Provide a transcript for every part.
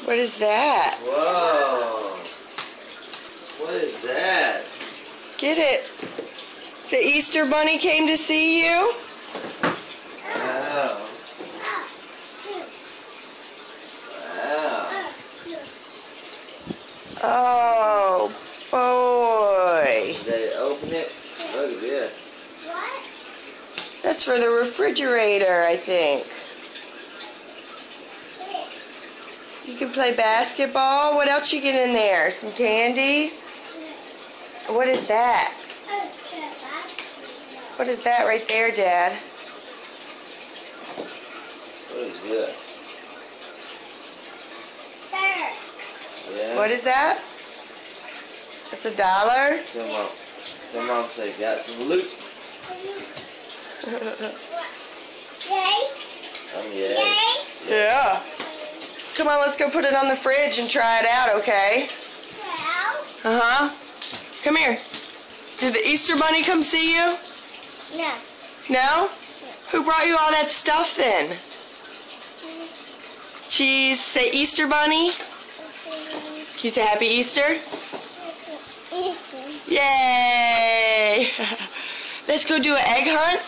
What is that? Whoa. What is that? Get it. The Easter Bunny came to see you? Wow. Wow. Oh, boy. Did they open it? Look at this. That's for the refrigerator, I think. You can play basketball. What else you get in there? Some candy? What is that? What is that right there, Dad? What is this? Yeah. What is that? That's $1? Some mom say, got some loot. Yeah. Yeah. Come on, let's go put it on the fridge and try it out, okay? Uh-huh. Come here. Did the Easter Bunny come see you? No. No? Who brought you all that stuff then? Cheese. Say Easter Bunny. Can you say Happy Easter? Yay! Let's go do an egg hunt?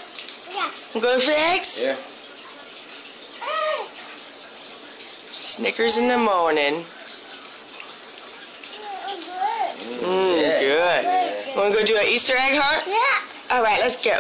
Yeah. We'll go for eggs? Yeah. Snickers in the morning. Yeah. Good. Want to go do an Easter egg hunt? Yeah. All right, let's go.